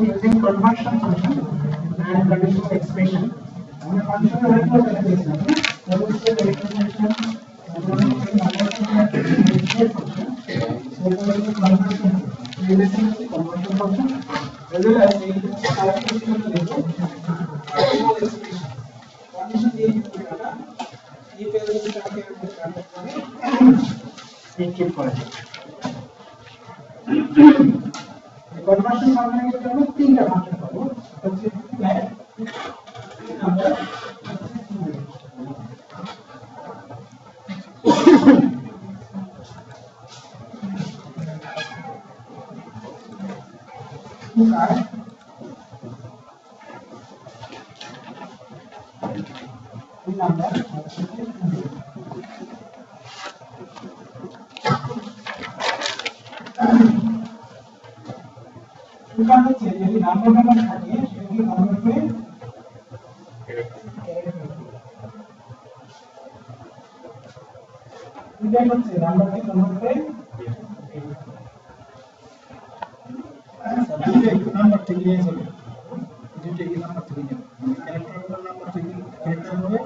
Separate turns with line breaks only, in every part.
using conversion function and conditional expression. हमने function में रखना पड़ता है इसमें तो उससे recognition conversion function as well as condition दिए जाएगा ये पहले से करके निश्चित कर कन्वर्शन करने के लिए हमें तीन फंक्शन पाबो सबसे पहले नंबर दुकान में चाहिए यदि नंबर नंबर থাকে সেটি নরমাল पे এটা হচ্ছে নাম্বারটি নরমাল पे নাম্বার থেকে নিয়ে যাবে দুটো এই নাম্বার থেকে নিয়ে ক্যারেক্টার নাম্বার থেকে ক্যারেক্টার হবে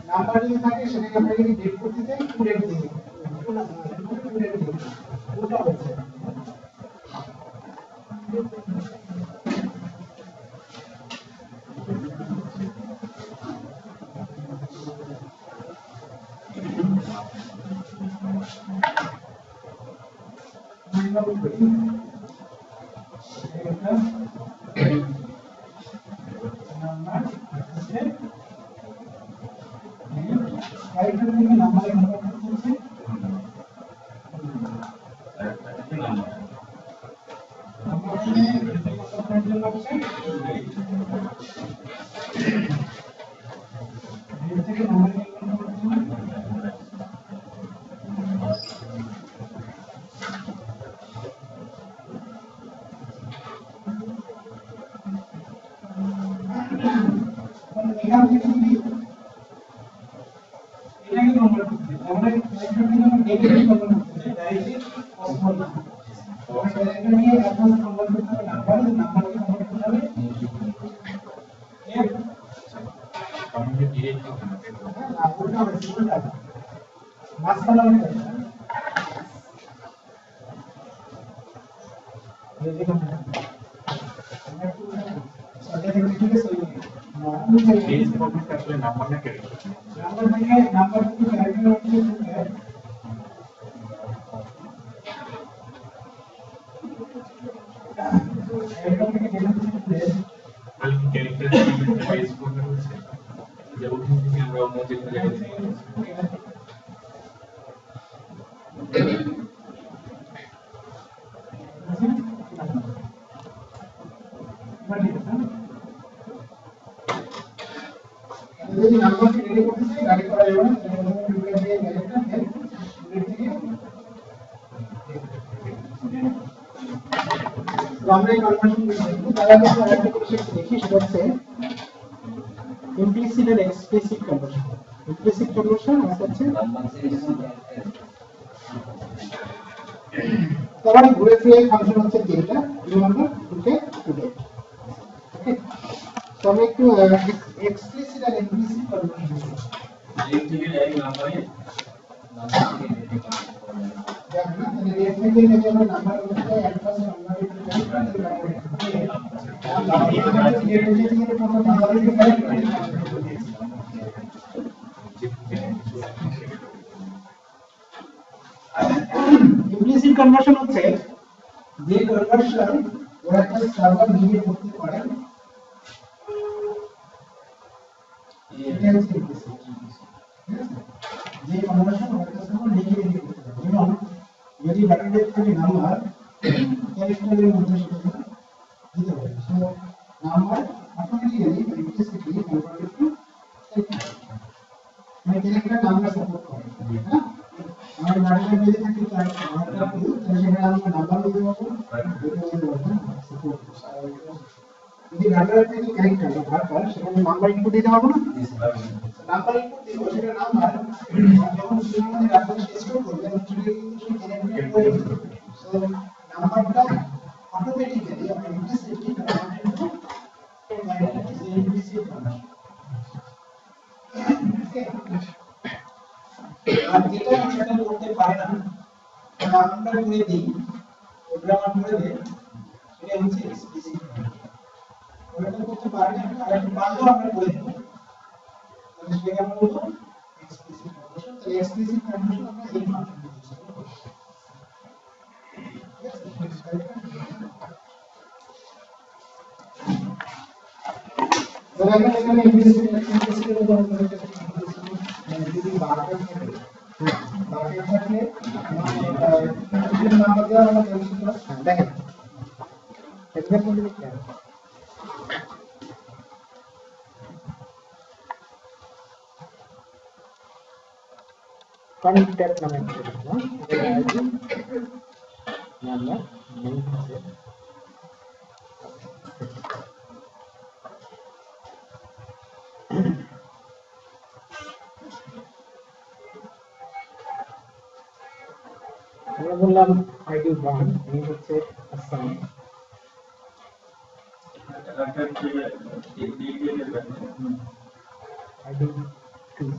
নাম্বার যদি থাকে সেটাকে আমরা যদি ডেট করতে চাই টু ডেট দিই ওটা হচ্ছে যদি নাম্বারটি রেডি করতে চাই গাড়ি করা যাবে না টুইটার দিয়ে গ্যারেন্টা হেল্প থেকে তো আমরা এই কনভার্সন করব তাহলে আমরা আরেকটা কনসেপ্ট দেখি সেটা হচ্ছে implicit and explicit conversion implicit conversion হচ্ছে তাহলে ঘুরে ফিরে ফাংশন হচ্ছে তিনটা রিমেম্বার টুকে টুডে ওকে তো আমরা একটু explicit and implicit conversion एक থেকে एक নাম্বারে নাম্বার থেকে ডেটা দেখুন তাহলে রেট থেকে যদি আমরা নাম্বার করতে চাই অ্যাডভান্স নাম্বার একটু টাইপ করতে পারবো implicit conversion হচ্ছে যে কনভার্সন ওরাকল সার্ভার নিজে করতে পারে যে কনভার্সন ওরাকল সার্ভার নিজে করতে পারে যেমন যদি ডাটাবেস থেকে নাম্বার ক্যারেক্টারের মধ্যে দিতে পারে so number automatically implicitly converted to text মানে ক্যারেক্টার নাম্বার সাপোর্ট করে হ্যাঁ আমার ডাটাবেস যদি থাকে তার নাম্বার টু তাহলে সেখানে আমরা নাম্বার দিতে পারবো সাপোর্ট যদি ডাটাবেস থেকে ক্যারেক্টার বা ভার্ব সেখানে নাম্বার ইনপুট দিতে পারবো না নাম্বার ইনপুট দিব সেটা নাম্বার যখন তুমি আমাদের ডাটাবেস স্টোর করবে তখন সেই ক্যারেক্টার সো নাম্বারটা automatically or implicitly converted to implicit conversion. আর যেটা সেটা করতে পারে না আমরা করে দিই প্রোগ্রামার করে দেয় এটা হচ্ছে এক্সপ্লিসিট কনভার্সন ওটা করতে পারে না আর একটা পারলেও আমরা করে দেব তাহলে সেটাকে আমরা বলবো এক্সপ্লিসিট কনভার্সন তাহলে এক্সপ্লিসিট কনভার্সন আমরা এই ফাংশনটা ইউজ করব এখানে ইমপ্লিসিট উদাহরণ দিতে যদি বারবার থাকে বারবার থাকলে নাম্বার দেওয়া আমরা দেখেন এক্সাম্পল লিখতে হবে কন্ট্যাক্ট নামে একটা লিখলাম এটা আইডি নাম্বার নেম আছে আমরা বললাম আইডি 1 এই হচ্ছে আসাম আইডি 2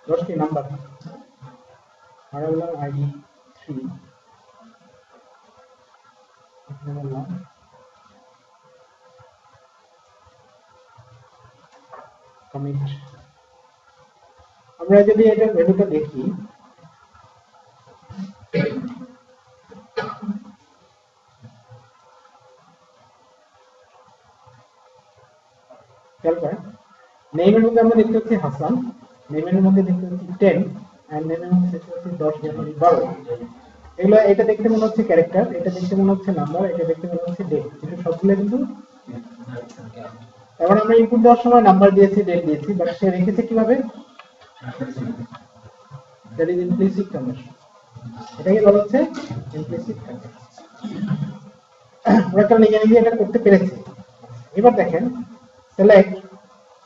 10 के नंबर और बोललाम आईडी 3 এখানে বললাম কমিট আমরা যদি এটা ভ্যালুটা দেখি চল ভাই নেমের মধ্যে আমরা দেখতে পাচ্ছি হাসান নেমের মধ্যে দেখতে পাচ্ছি 10 এন্ড নেমের মধ্যে দেখতে পাচ্ছি 10 জানুয়ারি 12 এগুলো এটা দেখতে মনে হচ্ছে ক্যারেক্টার এটা দেখতে মনে হচ্ছে নাম্বার এটা দেখতে মনে হচ্ছে ডেট কিন্তু সবগুলো কিন্তু এখন আমরা ইনপুট দেওয়ার সময় নাম্বার দিয়েছি ডেট দিয়েছি বাট সে রেখেছে কিভাবে দ্যাট ইজ ইমপ্লিসিট কনভার্সন এটাকে বলা হচ্ছে ইমপ্লিসিট কনভার্সন আমরা কারণ এখানে এটা করতে পেরেছি এবার দেখেন select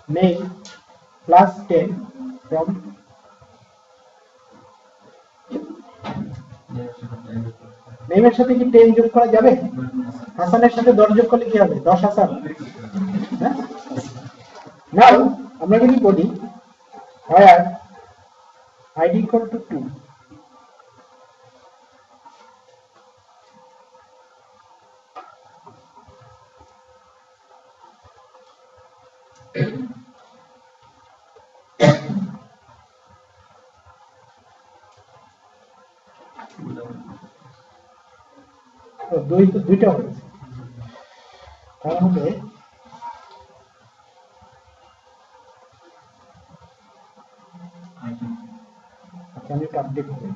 name plus 10 from name এর সাথে কি 10 যোগ করা যাবে হাসানের সাথে 10 যোগ করলে কি হবে 10 হাসান হ্যাঁ নাও আমরা যদি বলি where id equal to 2 তো দুইটা হয়েছে তাহলে আমি এটা আপডেট করি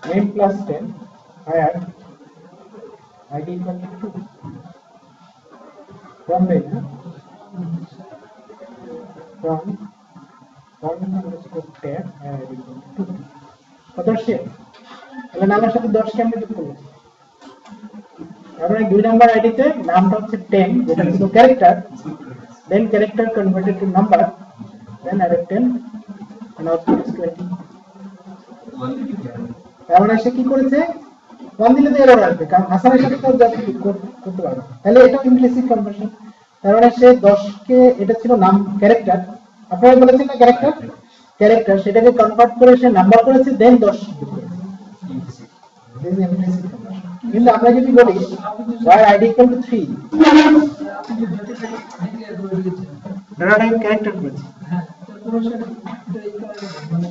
name plus 10 where id equal to 2 from where from 1_10 and id equal to 2 কত আসছে তাহলে নামের সাথে 10 কে আমরা যোগ করব তারপরে দুই নাম্বার আইডি তে নামটা হচ্ছে 10 যেটা ছিল character then character converted to number then added 10 and output is 20 তাহলে সে কি করেছে 1 দিলে তো এরর আসবে কারণ হাসানের সাথে তো যা করতে পারবে তাহলে এটা ইমপ্লিসিট কনভার্সন তার মানে সে 10 কে এটা ছিল নাম ক্যারেক্টার আপনারা বলেছেন না ক্যারেক্টার সেটাকে কনভার্ট করে সে নাম্বার করেছে দেন 10 যোগ করেছে দিস ইজ ইমপ্লিসিট কনভার্সন কিন্তু আমরা যদি বলি where id equal to 3 data type character করেছে হ্যাঁ তারপর সেটা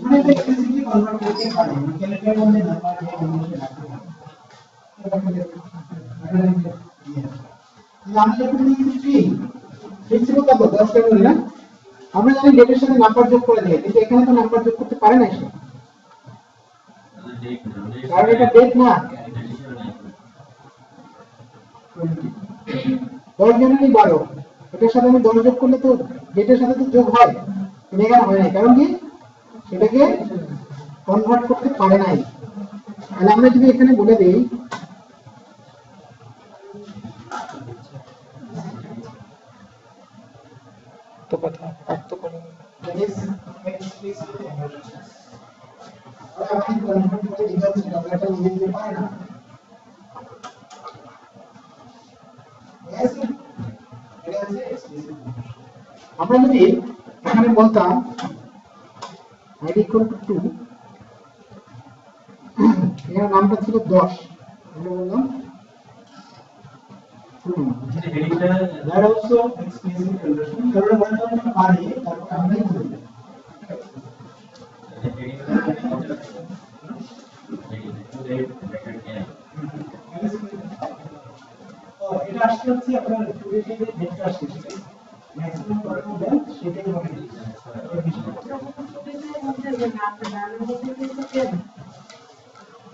মানে এক্সপ্লিসিটলি কনভার্ট করতে পারে ক্যারেক্টারের মধ্যে নাম্বার দিয়ে কনভার্সন রাখতে পারে আমি যখন লিখি 3 ছিল কত 10 ক্যালোরি না, আমরা জানি ডেটের সাথে নাম্বার যোগ করে দেয়, কিন্তু এখানে তো নাম্বার যোগ করতে পারে না সে, কারণ এটা ডেট না। 10 জানুয়ারি 12, এটার সাথে আমি 10 যোগ করলে তো ডেটের সাথে তো যোগ হয়, কিন্তু এখানে হয় না, কারণ কি সেটাকে কনভার্ট করতে পারে নাই। তাহলে আমরা যদি এখানে বলে দেই তো কথা তো করে দিস এক্সপ্লিসিট কনভার্সন আর আপনি কনভার্ট করে দিতে ডলারটা নিয়ে নিতে পারে না। এটা হচ্ছে এক্সপ্লিসিট কনভার্সন। আমরা যদি এখানে বলতাম id equal to 2, এর নামটা ছিল 10, আমরা বললাম that also explicit conversion, কারণ আমরা যখন পারি তারপর আমরাই করি। এটা আসছে হচ্ছে আপনার টুরিটিতে ডেটটা আসছে, ম্যাক্সিমাম পারফর্ম দেন সেটাই হবে।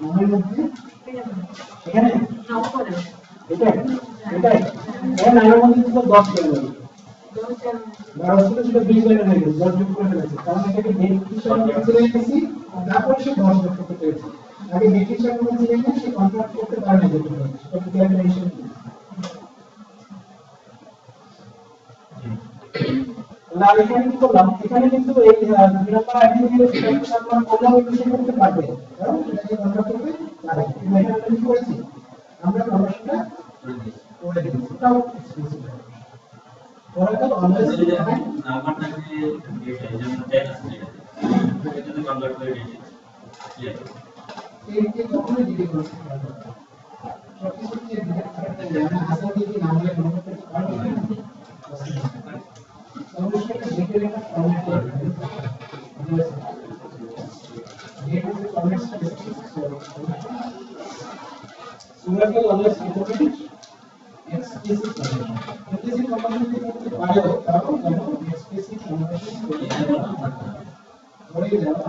নামের মধ্যে এখানে এটাই এটাই এর নামের মধ্যে ছিল 10 ক্যালোরি, 12 ছিল সেটা 20 ক্যালোরি হয়ে গেছে, 10 যোগ করে ফেলেছে, কারণ এটাকে ডেট হিসেবে চলে গেছি, তারপর সে 10 যোগ করতে পেরেছে। আগে ডেট হিসেবে ছিল না, সে কন্ট্রাক্ট করতে পারে না, যেটা সেটা ক্যালকুলেশন। না এখানে কি করলাম, এখানে কিন্তু এই নাম্বার আইডি দিয়ে সেটা আমরা কনভার্সন করতে পারবে, কারণ এটাকে কনভার্ট করতে পারে। আমরা এখানে কি করেছি, আমরা কনভার্সনটা করে দিয়েছি, তাও এক্সপ্লিসিট ওরাকে অলওয়েজ
নাম্বারটাকে ডেট যেমন 10 আছে এটা যদি কনভার্ট করে দিই ক্লিয়ার
এইকে যখনই ডিলিট করতে পারবে সবকিছু কি আমরা আশা করি যে নাম্বারে কনভার্ট করতে পারবে না, সমস্যাটা ডেটের একটা ফরম্যাট করতে হবে। ডেট এর ফরম্যাটটা দেখতে ওরাকে always recommend explicit conversion. Implicit conversion করতে পারে, তাও যেন explicit conversion করে দেওয়া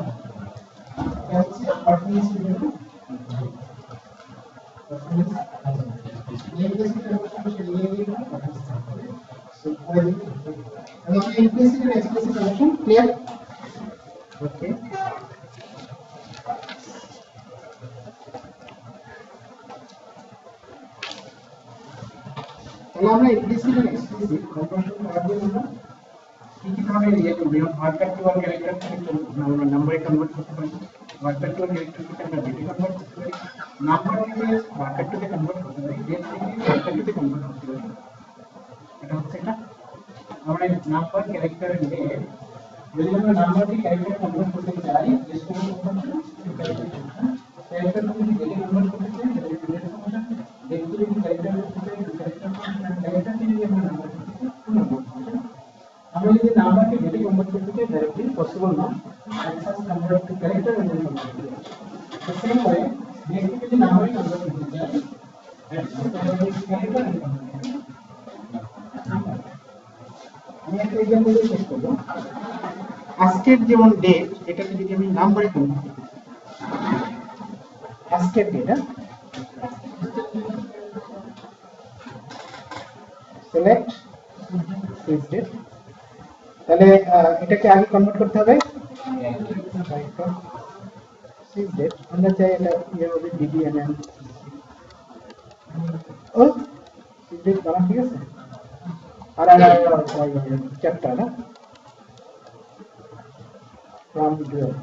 হচ্ছে পারফরম্যান্স জন্য। পারফরম্যান্স implicit conversion সে নিয়ে নিয়ে সো করে দিই। এবং implicit and explicit conversion clear? Okay, তাহলে আমরা implicit and explicit conversion করার জন্য কি কি ধরনের ইয়ে করব, যেমন ভার্ব টু আর ক্যারেক্টার থেকে আমরা নাম্বারে কনভার্ট করতে পারি, ভার্ব টু আর ক্যারেক্টার থেকে আমরা ডেটে কনভার্ট করতে পারি, নাম্বার থেকে ভার্ব টু তে কনভার্ট করতে পারি, ডেট থেকে ভার্ব টু তে কনভার্ট করতে পারি। এটা হচ্ছে এটা আমরা নাম্বার ক্যারেক্টার ডেট, যদি আমরা নাম্বার থেকে ক্যারেক্টারে কনভার্ট করতে চাই রেসপন্স ফাংশন ক্যারেক্টার থেকে ডেটে কনভার্ট করতে চাই ডেট ফাংশন, ডেট থেকে ক্যারেক্টার করতে চাই ক্যারেক্টার ফাংশন, ক্যারেক্টার থেকে আমরা নাম্বার করতে চাই নাম্বার ফাংশন। আমরা যদি নাম্বারকে ডেটে কনভার্ট করতে চাই ডাইরেক্টলি পসিবল না, access convert to character and then convert করতে চাই। তো সেম ওয়ে ডেট থেকে যদি নাম্বারে কনভার্ট করতে চাই access convert to character and convert করতে চাই। আমি একটা एग्जांपल দিয়ে শেষ করব। আজকের যেমন ডেট, এটাকে যদি আমি নাম্বারে কনভার্ট করতে চাই, আজকের ডেট সিলেক্ট দিস ডেট, তাহলে এটাকে আগে কনভার্ট করতে হবে সিস ডেট, আমরা চাই এটা ইয়ে হবে ডিবিএনএন ও সিস ডেট বানান, ঠিক আছে। আর চ্যাপ্টার না ফ্রম ডুয়াল,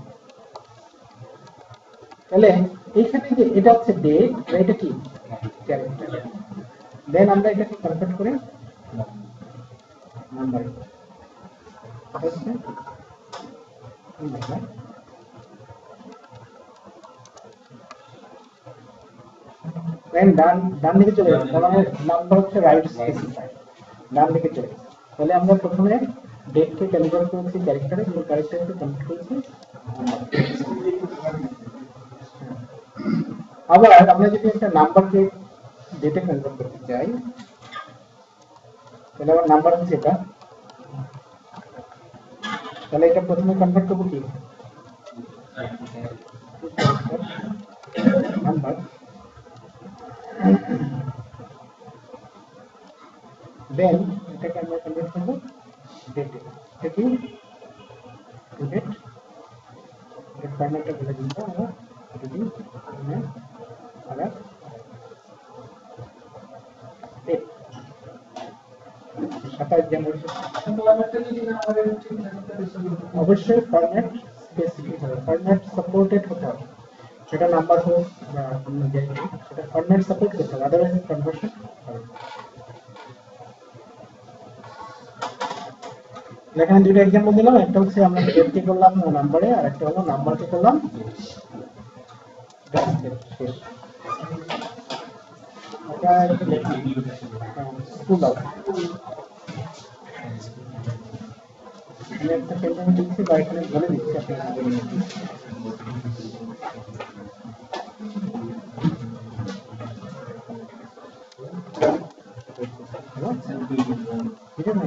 তাহলে এইখানে যে এটা হচ্ছে ডেট আর এটা কি ক্যারেক্টার, দেন আমরা এটাকে কনভার্ট করে নাম্বারে হচ্ছে দেন ডান দিকে চলে যাবে, তার মানে নাম্বার হচ্ছে রাইট স্পেসিফাই, ডান দিকে চলে গেছে। তাহলে আমরা প্রথমে ডেটকে কনভার্ট করেছি ক্যারেক্টারে, এবং ক্যারেক্টারকে কনভার্ট করেছি আবার আমরা যদি একটা নাম্বারকে ডেটে কনভার্ট করতে চাই, তাহলে আমার নাম্বার হচ্ছে এটা, তাহলে এটা প্রথমে কনভার্ট করবো কি নাম্বার, দেন এটাকে আমরা কনভার্ট করবো ডেটে, এটা কি ডেট, এর ফরম্যাটটা বলে দিই আমরা যদি আমরা ডেট 27 জানুয়ারি, অবশ্যই ফরম্যাট স্পেসিফিক হবে, ফরম্যাট সাপোর্টেড হতে হবে, সেটা নাম্বার হোক বা অন্য যাই হোক, সেটা ফরম্যাট সাপোর্ট করতে হবে, আদারওয়াইজ কনভার্সন হবে। এখানে দুটো এক্সাম্পল দিলাম, একটা হচ্ছে আমরা ডেটকে করলাম নাম্বারে, আর একটা হলো নাম্বারকে করলাম শেষ। এটা স্কুল আউট, আমি একটা সেন্টেন্স দিচ্ছি বা এখানে বলে দিচ্ছি, আপনারা বলে নিচ্ছি। ঠিক আছে।